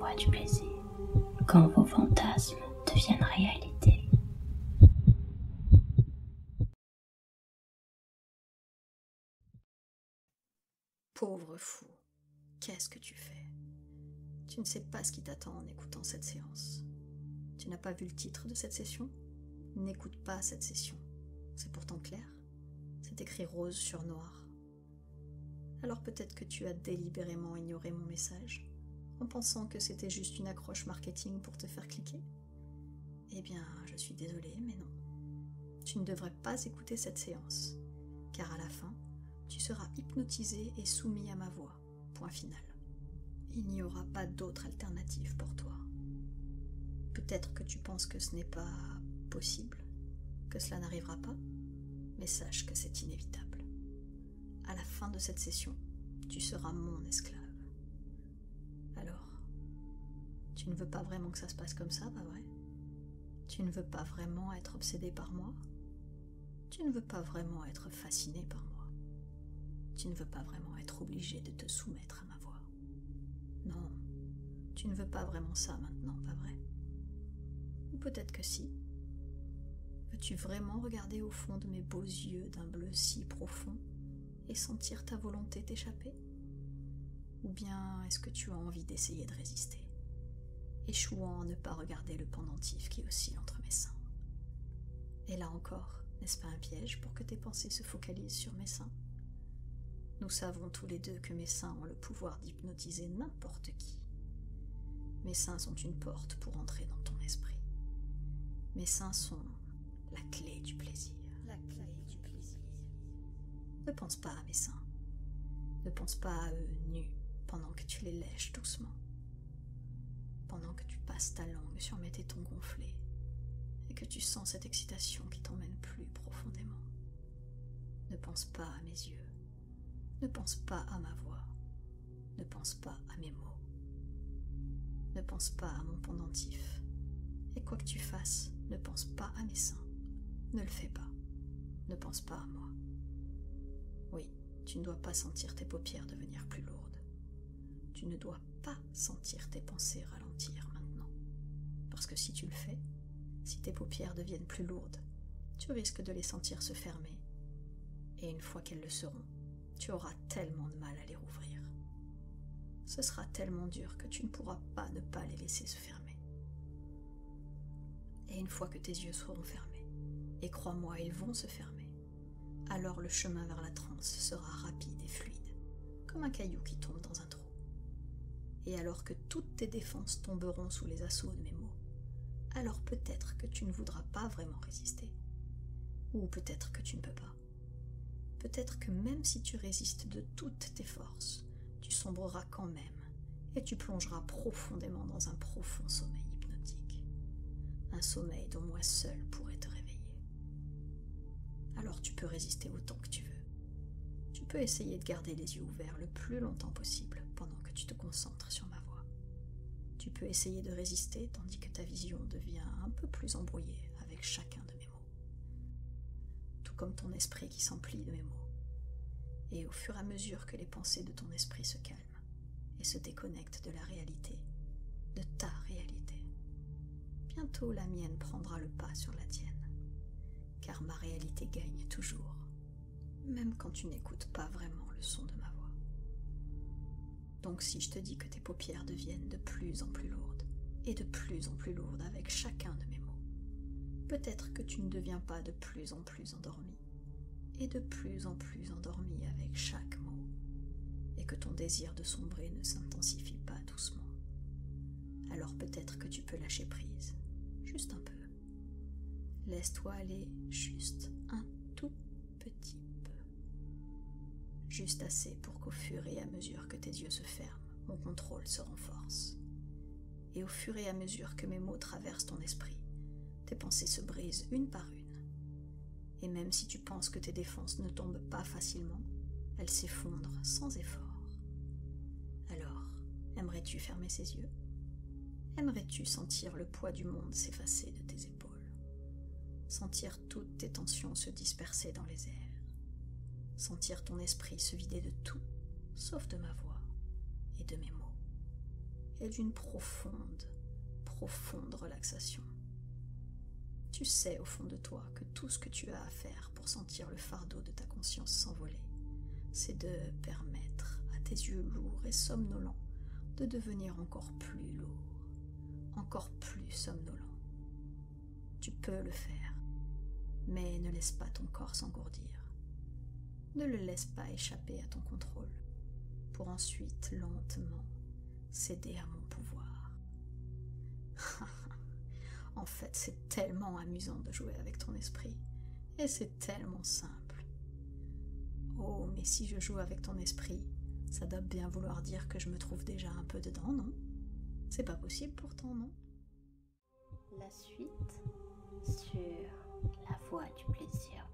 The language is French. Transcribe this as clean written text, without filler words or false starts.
voie du plaisir, quand vos fantasmes deviennent réalité. Pauvre fou, qu'est-ce que tu fais? Tu ne sais pas ce qui t'attend en écoutant cette séance. Tu n'as pas vu le titre de cette session? N'écoute pas cette session. C'est pourtant clair. C'est écrit rose sur noir. Alors peut-être que tu as délibérément ignoré mon message, en pensant que c'était juste une accroche marketing pour te faire cliquer. Eh bien, je suis désolée, mais non. Tu ne devrais pas écouter cette séance, car à la fin, tu seras hypnotisé et soumis à ma voix. Point final. Il n'y aura pas d'autre alternative pour toi. Peut-être que tu penses que ce n'est pas possible, que cela n'arrivera pas, mais sache que c'est inévitable. À la fin de cette session, tu seras mon esclave. Alors, tu ne veux pas vraiment que ça se passe comme ça, pas vrai? Tu ne veux pas vraiment être obsédé par moi? Tu ne veux pas vraiment être fasciné par moi? Tu ne veux pas vraiment être obligé de te soumettre à ma voix? Non, tu ne veux pas vraiment ça maintenant, pas vrai? Ou peut-être que si. Veux-tu vraiment regarder au fond de mes beaux yeux d'un bleu si profond et sentir ta volonté t'échapper? Ou bien est-ce que tu as envie d'essayer de résister, échouant à ne pas regarder le pendentif qui oscille entre mes seins? Et là encore, n'est-ce pas un piège pour que tes pensées se focalisent sur mes seins? Nous savons tous les deux que mes seins ont le pouvoir d'hypnotiser n'importe qui. Mes seins sont une porte pour entrer dans ton esprit. Mes seins sont la clé du plaisir. La clé du plaisir. Ne pense pas à mes seins. Ne pense pas à eux nus pendant que tu les lèches doucement. Pendant que tu passes ta langue sur mes tétons gonflés et que tu sens cette excitation qui t'emmène plus profondément. Ne pense pas à mes yeux. Ne pense pas à ma voix. Ne pense pas à mes mots. Ne pense pas à mon pendentif. Et quoi que tu fasses, ne pense pas à mes seins. Ne le fais pas. Ne pense pas à moi. Oui, tu ne dois pas sentir tes paupières devenir plus lourdes. Tu ne dois pas sentir tes pensées ralentir maintenant. Parce que si tu le fais, si tes paupières deviennent plus lourdes, tu risques de les sentir se fermer. Et une fois qu'elles le seront, tu auras tellement de mal à les rouvrir. Ce sera tellement dur que tu ne pourras pas ne pas les laisser se fermer. Et une fois que tes yeux seront fermés, et crois-moi, ils vont se fermer, alors le chemin vers la transe sera rapide et fluide, comme un caillou qui tombe dans un trou. Et alors que toutes tes défenses tomberont sous les assauts de mes mots, alors peut-être que tu ne voudras pas vraiment résister. Ou peut-être que tu ne peux pas. Peut-être que même si tu résistes de toutes tes forces, tu sombreras quand même et tu plongeras profondément dans un profond sommeil hypnotique. Un sommeil dont moi seul pourrais te réveiller. Alors tu peux résister autant que tu veux. Tu peux essayer de garder les yeux ouverts le plus longtemps possible pendant que tu te concentres sur ma voix. Tu peux essayer de résister tandis que ta vision devient un peu plus embrouillée avec chacun de mes mots. Tout comme ton esprit qui s'emplit de mes mots. Et au fur et à mesure que les pensées de ton esprit se calment et se déconnectent de la réalité, de ta réalité, bientôt la mienne prendra le pas sur la tienne, car ma réalité gagne toujours, même quand tu n'écoutes pas vraiment le son de ma voix. Donc si je te dis que tes paupières deviennent de plus en plus lourdes, et de plus en plus lourdes avec chacun de mes mots, peut-être que tu ne deviens pas de plus en plus endormi, et de plus en plus endormi avec chaque mot, et que ton désir de sombrer ne s'intensifie pas doucement. Alors peut-être que tu peux lâcher prise, juste un peu. Laisse-toi aller juste un tout petit peu. Juste assez pour qu'au fur et à mesure que tes yeux se ferment, mon contrôle se renforce. Et au fur et à mesure que mes mots traversent ton esprit, tes pensées se brisent une par une. Et même si tu penses que tes défenses ne tombent pas facilement, elles s'effondrent sans effort. Alors, aimerais-tu fermer ses yeux? Aimerais-tu sentir le poids du monde s'effacer de tes épaules? Sentir toutes tes tensions se disperser dans les airs? Sentir ton esprit se vider de tout, sauf de ma voix et de mes mots? et d'une profonde, profonde relaxation. Tu sais au fond de toi que tout ce que tu as à faire pour sentir le fardeau de ta conscience s'envoler, c'est de permettre à tes yeux lourds et somnolents de devenir encore plus lourds, encore plus somnolents. Tu peux le faire, mais ne laisse pas ton corps s'engourdir. Ne le laisse pas échapper à ton contrôle, pour ensuite lentement céder à mon pouvoir. En fait, c'est tellement amusant de jouer avec ton esprit, et c'est tellement simple. Oh, mais si je joue avec ton esprit, ça doit bien vouloir dire que je me trouve déjà un peu dedans, non? C'est pas possible pourtant, non? La suite sur La Voie du plaisir